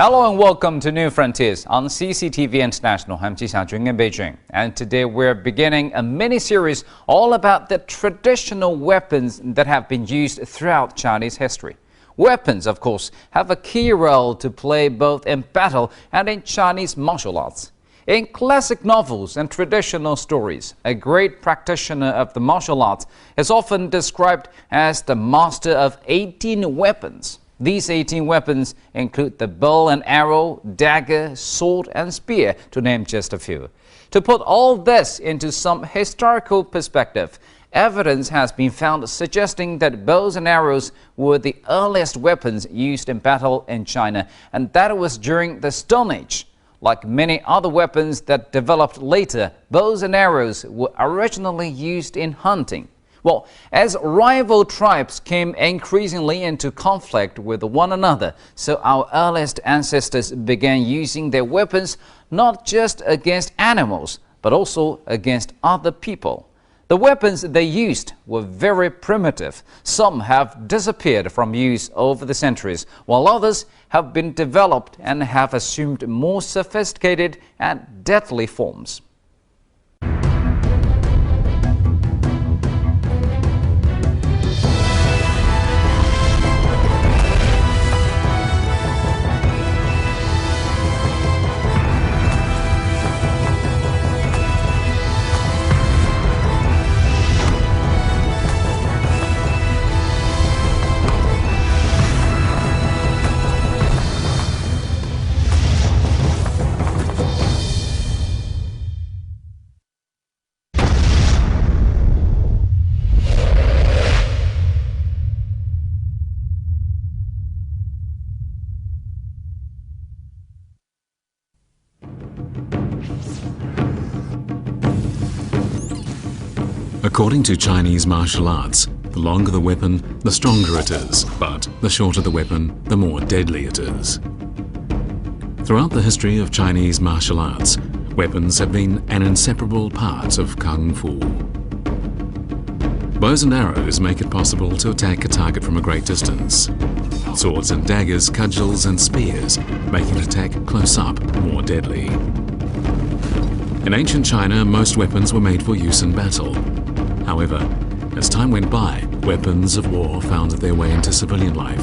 Hello and welcome to New Frontiers on CCTV International. I'm Ji Xiaojun in Beijing. And today we're beginning a mini-series all about the traditional weapons that have been used throughout Chinese history. Weapons, of course, have a key role to play both in battle and in Chinese martial arts. In classic novels and traditional stories, a great practitioner of the martial arts is often described as the master of 18 weapons. These 18 weapons include the bow and arrow, dagger, sword and spear, to name just a few. To put all this into some historical perspective, evidence has been found suggesting that bows and arrows were the earliest weapons used in battle in China, and that was during the Stone Age. Like many other weapons that developed later, bows and arrows were originally used in hunting. Well, as rival tribes came increasingly into conflict with one another, so our earliest ancestors began using their weapons not just against animals, but also against other people. The weapons they used were very primitive. Some have disappeared from use over the centuries, while others have been developed and have assumed more sophisticated and deadly forms. According to Chinese martial arts, the longer the weapon, the stronger it is, but the shorter the weapon, the more deadly it is. Throughout the history of Chinese martial arts, weapons have been an inseparable part of Kung Fu. Bows and arrows make it possible to attack a target from a great distance. Swords and daggers, cudgels and spears make an attack close up more deadly. In ancient China, most weapons were made for use in battle. However, as time went by, weapons of war found their way into civilian life,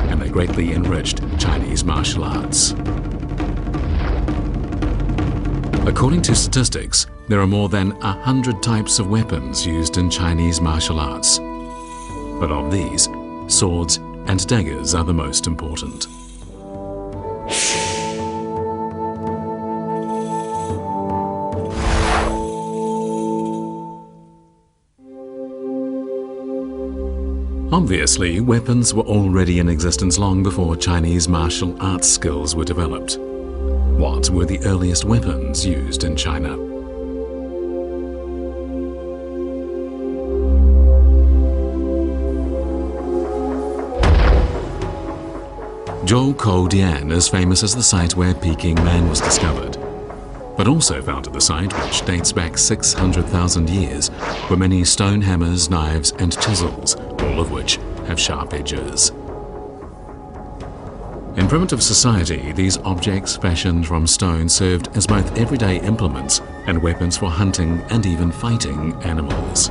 and they greatly enriched Chinese martial arts. According to statistics, there are more than 100 types of weapons used in Chinese martial arts. But of these, swords and daggers are the most important. Obviously, weapons were already in existence long before Chinese martial arts skills were developed. What were the earliest weapons used in China? Zhoukou-Dian is famous as the site where Peking Man was discovered, but also found at the site, which dates back 600,000 years, were many stone hammers, knives and chisels, all of which have sharp edges. In primitive society, these objects fashioned from stone served as both everyday implements and weapons for hunting and even fighting animals.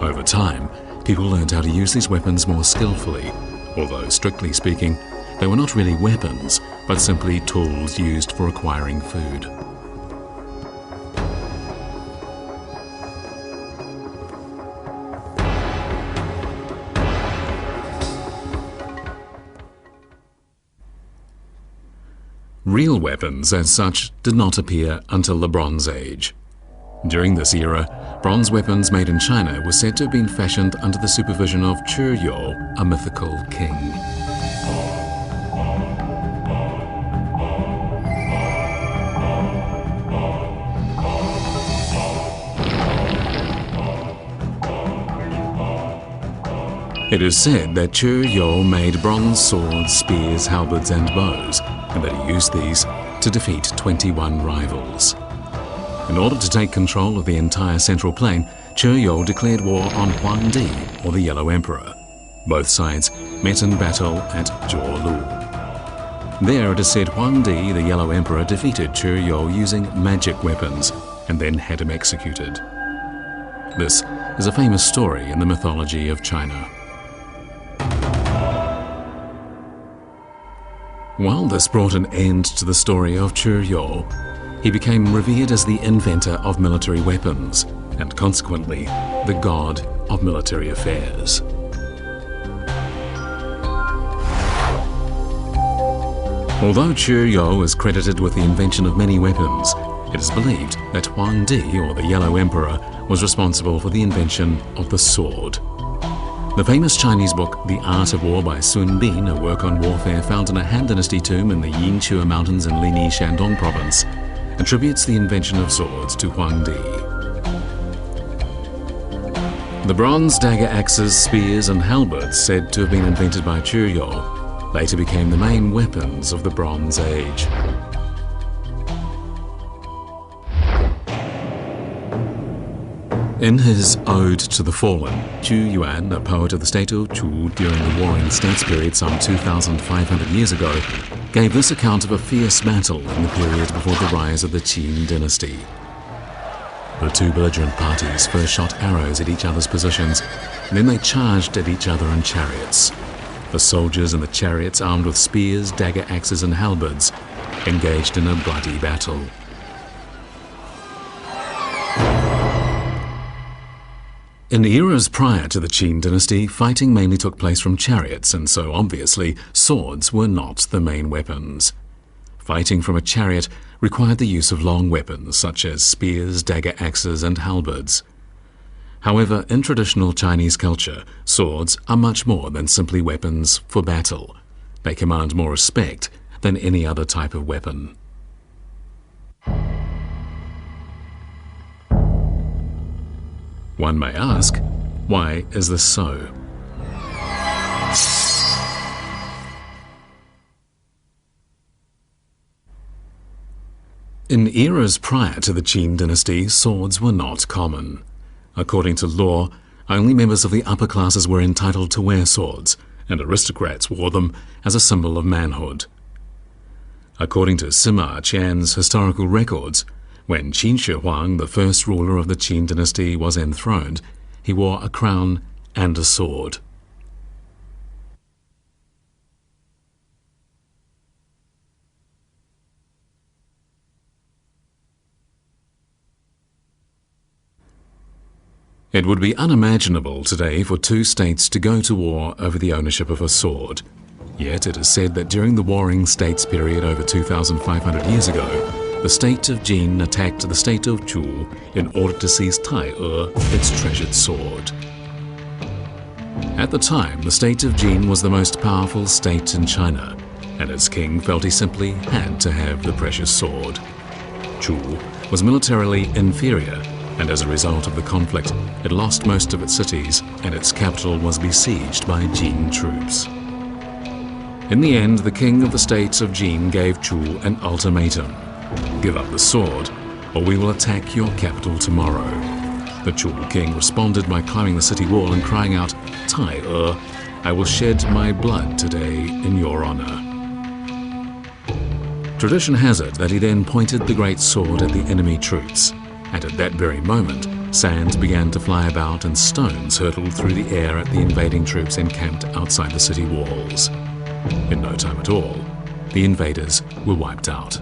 Over time, people learned how to use these weapons more skillfully, although strictly speaking, they were not really weapons, but simply tools used for acquiring food. Real weapons, as such, did not appear until the Bronze Age. During this era, bronze weapons made in China were said to have been fashioned under the supervision of Chu You, a mythical king. It is said that Chu You made bronze swords, spears, halberds and bows, and that he used these to defeat 21 rivals. In order to take control of the entire Central Plain, Chu You declared war on Huang Di, or the Yellow Emperor. Both sides met in battle at Zhuolu. There it is said Huang Di, the Yellow Emperor, defeated Chu Yo using magic weapons and then had him executed. This is a famous story in the mythology of China. While this brought an end to the story of Chu Yo, he became revered as the inventor of military weapons and consequently the god of military affairs. Although Chu Yo is credited with the invention of many weapons, it is believed that Huang Di, or the Yellow Emperor, was responsible for the invention of the sword. The famous Chinese book The Art of War by Sun Bin, a work on warfare found in a Han Dynasty tomb in the Yinchuo Mountains in Linyi, Shandong Province, attributes the invention of swords to Huang Di. The bronze dagger axes, spears and halberds said to have been invented by Chu Yo later became the main weapons of the Bronze Age. In his Ode to the Fallen, Chu Yuan, a poet of the state of Chu during the Warring States period some 2,500 years ago, gave this account of a fierce battle in the period before the rise of the Qin dynasty. The two belligerent parties first shot arrows at each other's positions, and then they charged at each other in chariots. The soldiers in the chariots, armed with spears, dagger axes and halberds, engaged in a bloody battle. In eras prior to the Qin dynasty, fighting mainly took place from chariots, and so obviously swords were not the main weapons. Fighting from a chariot required the use of long weapons such as spears, dagger axes and halberds. However, in traditional Chinese culture, swords are much more than simply weapons for battle. They command more respect than any other type of weapon. One may ask, why is this so? In eras prior to the Qin dynasty, swords were not common. According to law, only members of the upper classes were entitled to wear swords, and aristocrats wore them as a symbol of manhood. According to Sima Qian's historical records, when Qin Shi Huang, the first ruler of the Qin dynasty, was enthroned, he wore a crown and a sword. It would be unimaginable today for two states to go to war over the ownership of a sword. Yet it is said that during the Warring States period over 2,500 years ago, the state of Jin attacked the state of Chu in order to seize Tai-e, its treasured sword. At the time, the state of Jin was the most powerful state in China, and its king felt he simply had to have the precious sword. Chu was militarily inferior, and as a result of the conflict, it lost most of its cities, and its capital was besieged by Jin troops. In the end, the king of the state of Jin gave Chu an ultimatum: give up the sword, or we will attack your capital tomorrow. The Chu king responded by climbing the city wall and crying out, Tai-e, I will shed my blood today in your honor. Tradition has it that he then pointed the great sword at the enemy troops, and at that very moment, sand began to fly about and stones hurtled through the air at the invading troops encamped outside the city walls. In no time at all, the invaders were wiped out.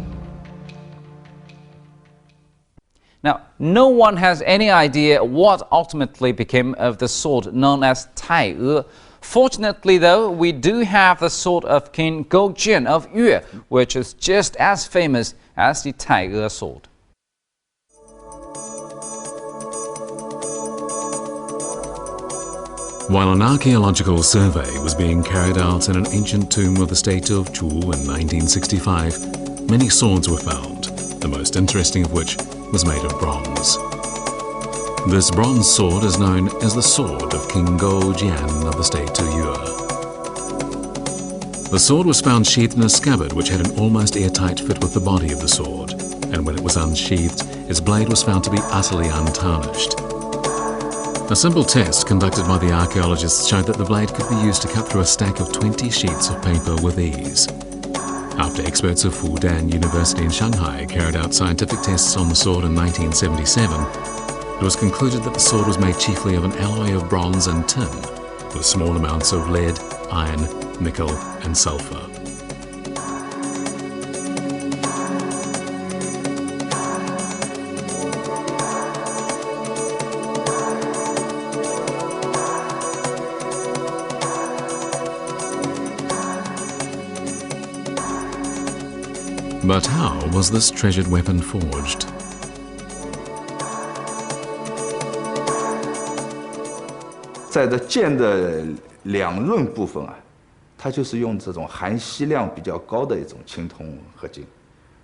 Now, no one has any idea what ultimately became of the sword known as Tai-e. Fortunately, though, we do have the sword of King Goujian of Yue, which is just as famous as the Tai-e sword. While an archaeological survey was being carried out in an ancient tomb of the state of Chu in 1965, many swords were found, the most interesting of which was made of bronze. This bronze sword is known as the sword of King Goujian of the state of Yue. The sword was found sheathed in a scabbard which had an almost airtight fit with the body of the sword, and when it was unsheathed, its blade was found to be utterly untarnished. A simple test conducted by the archaeologists showed that the blade could be used to cut through a stack of 20 sheets of paper with ease. After experts of Fudan University in Shanghai carried out scientific tests on the sword in 1977, it was concluded that the sword was made chiefly of an alloy of bronze and tin, with small amounts of lead, iron, nickel and sulfur. But how was this treasured weapon forged?在这剑的两刃部分啊，它就是用这种含锡量比较高的一种青铜合金。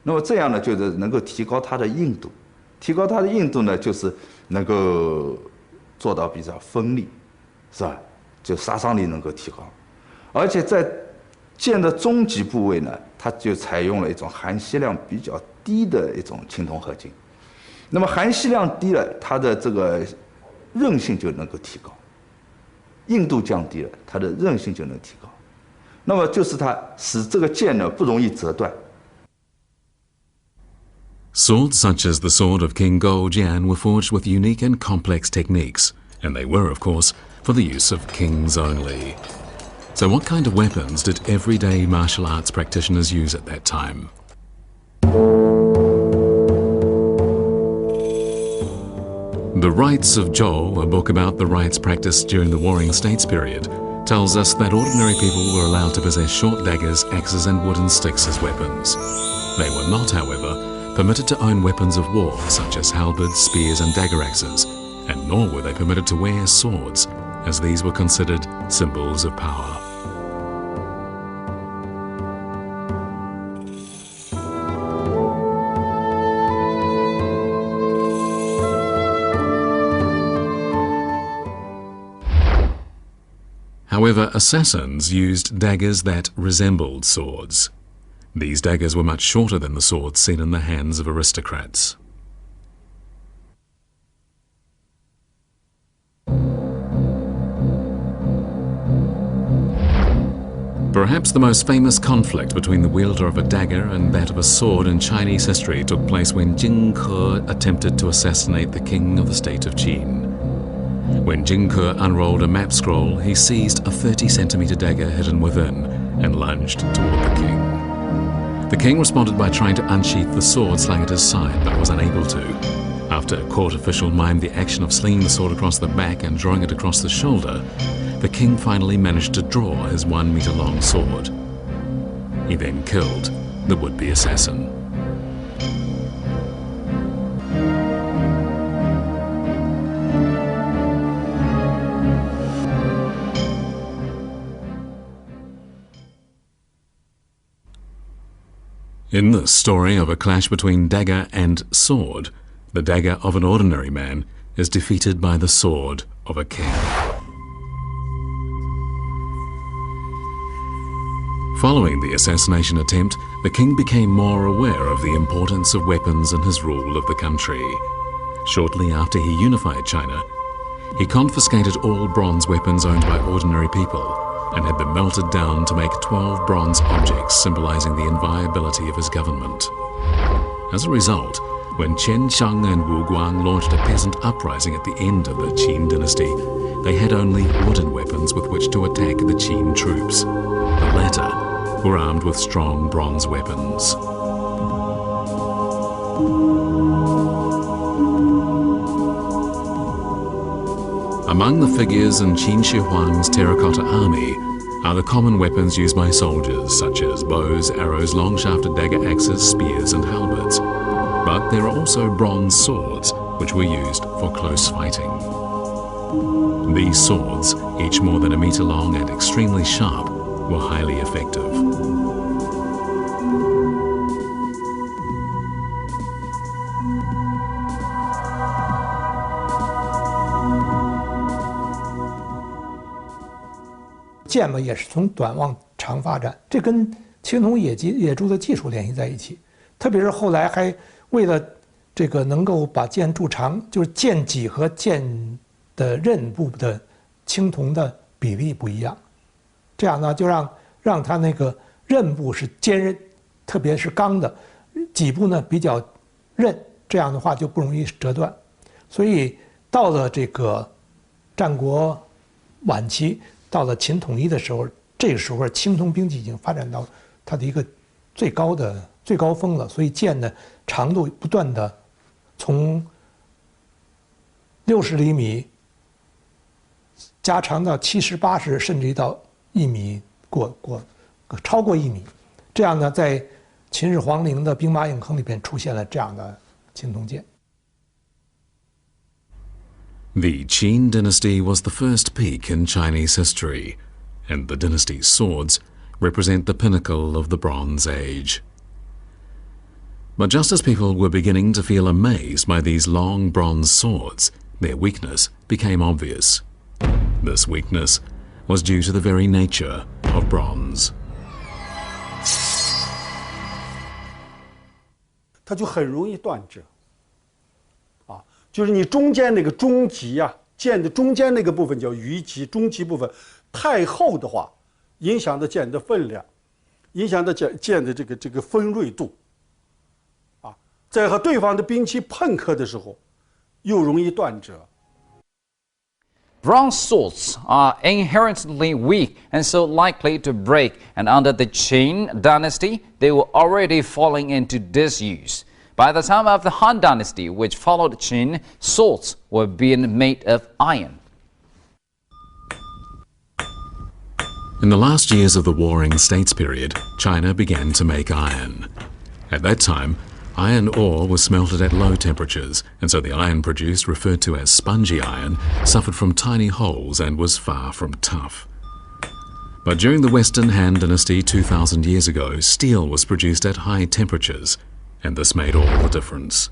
那么这样呢，就是能够提高它的硬度。提高它的硬度呢，就是能够做到比较锋利，是吧？就杀伤力能够提高。而且在剑的中极部位呢，它就采用了一种含锡量比较低的一种青铜合金。那么含锡量低了，它的这个韧性就能够提高。硬度降低了，它的韧性就能提高，那么就是它使这个剑呢不容易折断。Swords such as the sword of King Goujian were forged with unique and complex techniques, and they were, of course, for the use of kings only. So what kind of weapons did everyday martial arts practitioners use at that time? The Rites of Zhou, a book about the rites practiced during the Warring States period, tells us that ordinary people were allowed to possess short daggers, axes and wooden sticks as weapons. They were not, however, permitted to own weapons of war such as halberds, spears and dagger axes, and nor were they permitted to wear swords, as these were considered symbols of power. However, assassins used daggers that resembled swords. These daggers were much shorter than the swords seen in the hands of aristocrats. Perhaps the most famous conflict between the wielder of a dagger and that of a sword in Chinese history took place when Jing Ke attempted to assassinate the king of the state of Qin. When Jing Ke unrolled a map scroll, he seized a 30-centimeter dagger hidden within and lunged toward the king. The king responded by trying to unsheath the sword slung at his side, but was unable to. After a court official mimed the action of slinging the sword across the back and drawing it across the shoulder, the king finally managed to draw his 1-meter-long sword. He then killed the would-be assassin. In this story of a clash between dagger and sword, the dagger of an ordinary man is defeated by the sword of a king. Following the assassination attempt, the king became more aware of the importance of weapons in his rule of the country. Shortly after he unified China, he confiscated all bronze weapons owned by ordinary people and had them melted down to make 12 bronze objects symbolizing the inviolability of his government. As a result, when Qian Shang and Wu Guang launched a peasant uprising at the end of the Qin dynasty, they had only wooden weapons with which to attack the Qin troops. The latter were armed with strong bronze weapons. Among the figures in Qin Shi Huang's terracotta army are the common weapons used by soldiers, such as bows, arrows, long-shafted dagger axes, spears and halberds. But there are also bronze swords, which were used for close fighting. These swords, each more than 1 meter long and extremely sharp, were highly effective.剑嘛也是从短往长发展，这跟青铜冶铸的技术联系在一起。特别是后来还为了这个能够把剑铸长，就是剑脊和剑的刃部的青铜的比例不一样，这样呢就让它那个刃部是坚韧特别是钢的，脊部呢比较韧，这样的话就不容易折断。所以到了这个战国晚期，到了秦统一的时候，这个时候青铜兵器已经发展到它的一个最高峰了。所以剑的长度不断的从60厘米加长到70、80，甚至于到1米超过1米。这样呢，在秦始皇陵的兵马俑坑里边出现了这样的青铜剑。The Qin dynasty was the first peak in Chinese history, and the dynasty's swords represent the pinnacle of the Bronze Age. But just as people were beginning to feel amazed by these long bronze swords, their weakness became obvious. This weakness was due to the very nature of bronze. 它就很容易断折，就是你中间那个中极啊，剑的中间那个部分叫鱼极，中极部分太厚的话，影响到剑的分量，影响到剑的这个锋锐度，在和对方的兵器碰磕的时候，又容易断折。 Bronze swords are inherently weak and so likely to break, and under the Qin dynasty, they were already falling into disuse. By the time of the Han dynasty, which followed Qin, swords were being made of iron. In the last years of the Warring States period, China began to make iron. At that time, iron ore was smelted at low temperatures, and so the iron produced, referred to as spongy iron, suffered from tiny holes and was far from tough. But during the Western Han Dynasty 2,000 years ago, steel was produced at high temperatures, and this made all the difference.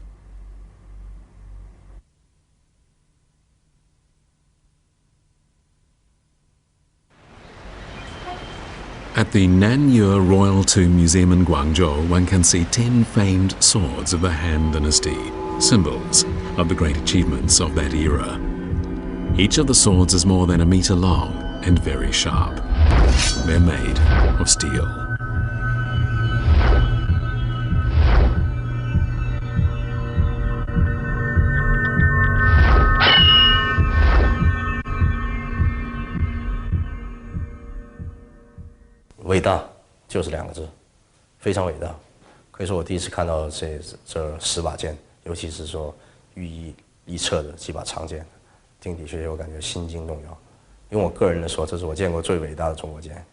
At the Nanyue Royal Tomb Museum in Guangzhou, one can see 10 famed swords of the Han Dynasty, symbols of the great achievements of that era. Each of the swords is more than 1 meter long and very sharp. They're made of steel. "伟大就是2个字，非常伟大。可以说我第一次看到这10把剑，尤其是说寓意一侧的几把长剑，的确我感觉心惊动摇。用我个人的说，这是我见过最伟大的中国剑，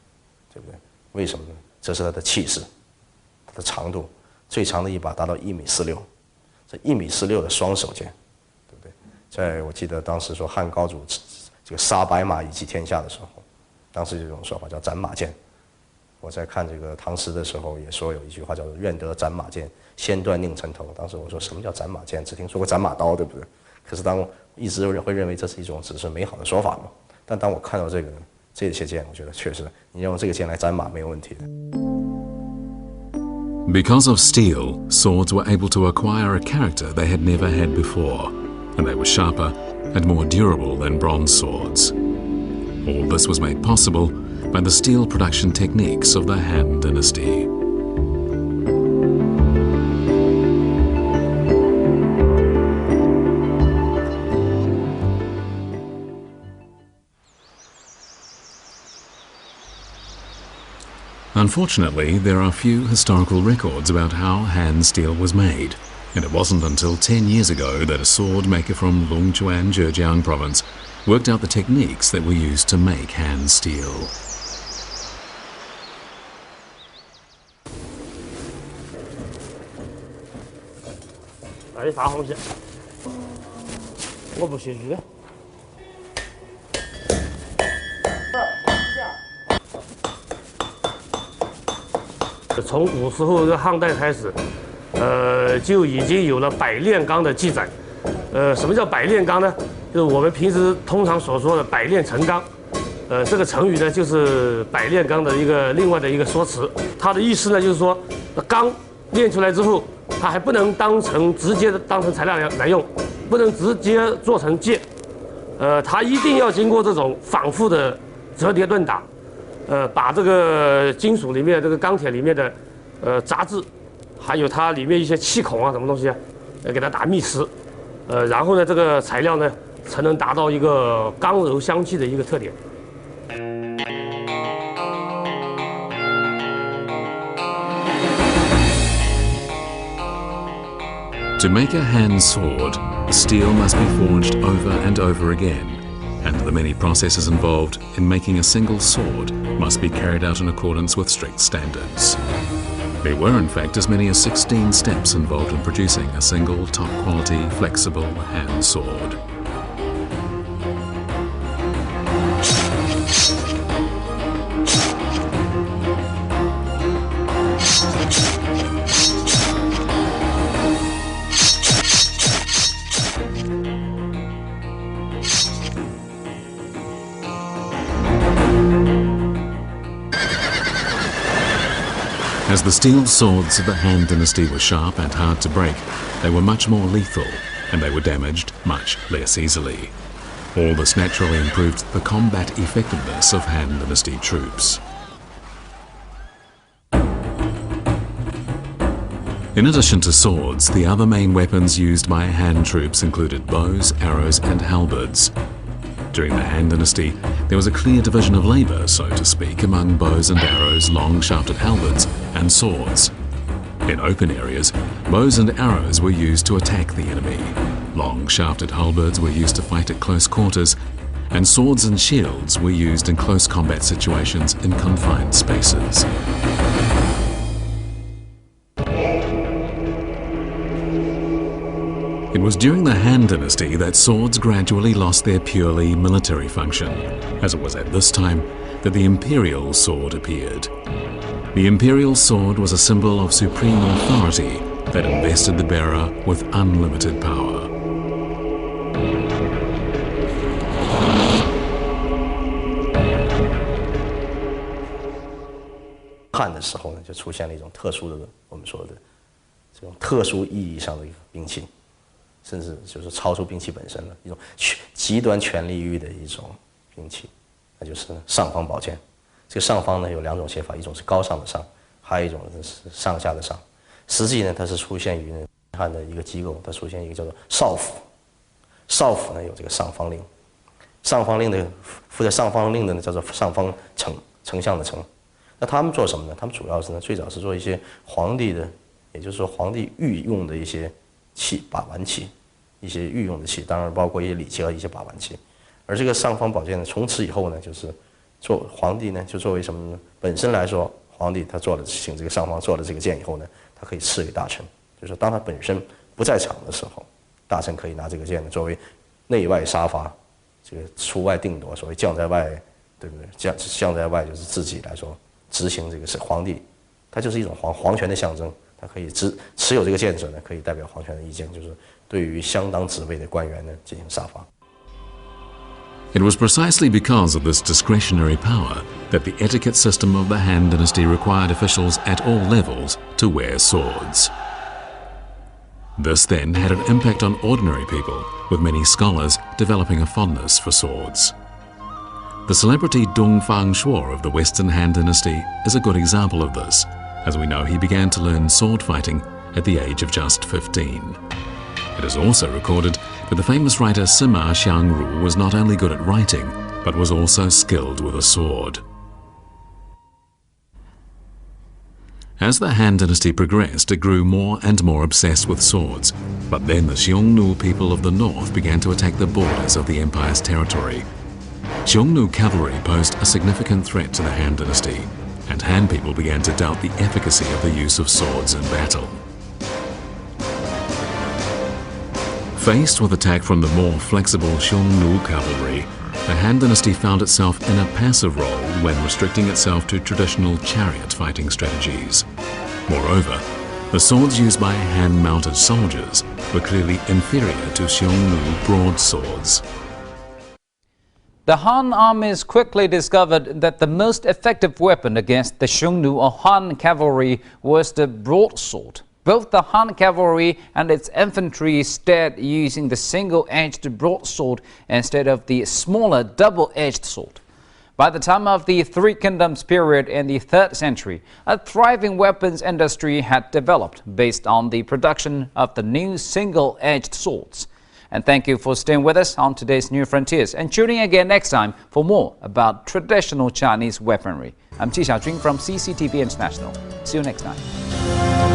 对不对？为什么呢？这是它的气势，它的长度，最长的一把达到1.46米，这1.46米的双手剑，对不对？在我记得当时说汉高祖这个杀白马以祭天下的时候，当时有一种说法叫斩马剑。我在看这个唐诗的时候也说有一句话叫做"愿得斩马剑，先断宁城头"。当时我说什么叫斩马剑？只听说过斩马刀，对不对？可是当我一直会认为这是一种只是美好的说法嘛。但当我看到这些剑，我觉得确实你用这个剑来斩马没有问题的。Because of steel, swords were able to acquire a character they had never had before, and they were sharper and more durable than bronze swords. All this was made possible by the steel production techniques of the Han Dynasty. Unfortunately, there are few historical records about how Han steel was made, and it wasn't until 10 years ago that a sword maker from Longchuan, Zhejiang province worked out the techniques that were used to make Han steel. 你打红线，我不学的。从古时候的汉代开始，就已经有了百炼钢的记载。什么叫百炼钢呢？就是我们平时通常所说的百炼成钢。这个成语呢，就是百炼钢的另外的一个说辞。它的意思呢，就是说钢炼出来之后。 它还不能直接当成材料来用，不能直接做成剑，它一定要经过这种反复的折叠锻打，把这个金属里面这个钢铁里面的杂质，还有它里面一些气孔啊什么东西啊，给它打密实，然后呢这个材料呢才能达到一个刚柔相济的一个特点。 To make a hand sword, steel must be forged over and over again, and the many processes involved in making a single sword must be carried out in accordance with strict standards. There were in fact as many as 16 steps involved in producing a single top-quality, flexible hand sword. As the steel swords of the Han Dynasty were sharp and hard to break, they were much more lethal, and they were damaged much less easily. All this naturally improved the combat effectiveness of Han Dynasty troops. In addition to swords, the other main weapons used by Han troops included bows, arrows, and halberds. During the Han Dynasty, there was a clear division of labour, so to speak, among bows and arrows, long-shafted halberds, and swords. In open areas, bows and arrows were used to attack the enemy. Long-shafted halberds were used to fight at close quarters, and swords and shields were used in close combat situations in confined spaces. It was during the Han Dynasty that swords gradually lost their purely military function, as it was at this time that the imperial sword appeared. The imperial sword was a symbol of supreme authority that invested the bearer with unlimited power. 汉的时候呢，就出现了一种特殊的，我们说的这种特殊意义上的一个兵器。 甚至就是超出兵器本身的一种极端权力欲的一种兵器，那就是尚方宝剑。这个上方呢有两种写法，一种是高尚的上，还有一种是上下的上。实际呢，它是出现于汉的一个机构，它出现一个叫做少府。少府呢有这个上方令，上方令的负责上方令的呢叫做上方丞相的丞。那他们做什么呢？他们主要是呢最早是做一些皇帝的，也就是说皇帝御用的一些。 把玩器，一些御用的器，当然包括一些礼器和一些把玩器。而这个尚方宝剑呢，从此以后呢，就是做皇帝呢，就作为什么呢？本身来说，皇帝他请这个上方做了这个剑以后呢，他可以赐给大臣，就是说当他本身不在场的时候，大臣可以拿这个剑呢作为内外杀伐，这个出外定夺，所谓将在外，对不对？将在外就是自己来说执行这个是皇帝，他就是一种皇权的象征。 他可以持有这个剑者呢，可以代表皇权的意见，就是对于相当职位的官员呢进行杀伐。It was precisely because of this discretionary power that the etiquette system of the Han Dynasty required officials at all levels to wear swords. This then had an impact on ordinary people, with many scholars developing a fondness for swords. The celebrity Dong Fang-shuo of the Western Han Dynasty is a good example of this. As we know, he began to learn sword fighting at the age of just 15. It is also recorded that the famous writer Sima Xiangru was not only good at writing, but was also skilled with a sword. As the Han Dynasty progressed, it grew more and more obsessed with swords. But then the Xiongnu people of the north began to attack the borders of the empire's territory. Xiongnu cavalry posed a significant threat to the Han Dynasty, and Han people began to doubt the efficacy of the use of swords in battle. Faced with attack from the more flexible Xiongnu cavalry, the Han Dynasty found itself in a passive role when restricting itself to traditional chariot fighting strategies. Moreover, the swords used by Han-mounted soldiers were clearly inferior to Xiongnu broadswords. The Han armies quickly discovered that the most effective weapon against the Xiongnu or Han cavalry was the broadsword. Both the Han cavalry and its infantry started using the single-edged broadsword instead of the smaller double-edged sword. By the time of the Three Kingdoms period in the 3rd century, a thriving weapons industry had developed based on the production of the new single-edged swords. And thank you for staying with us on today's New Frontiers and tuning in again next time for more about traditional Chinese weaponry. I'm Ji Xiaojun from CCTV International. See you next time.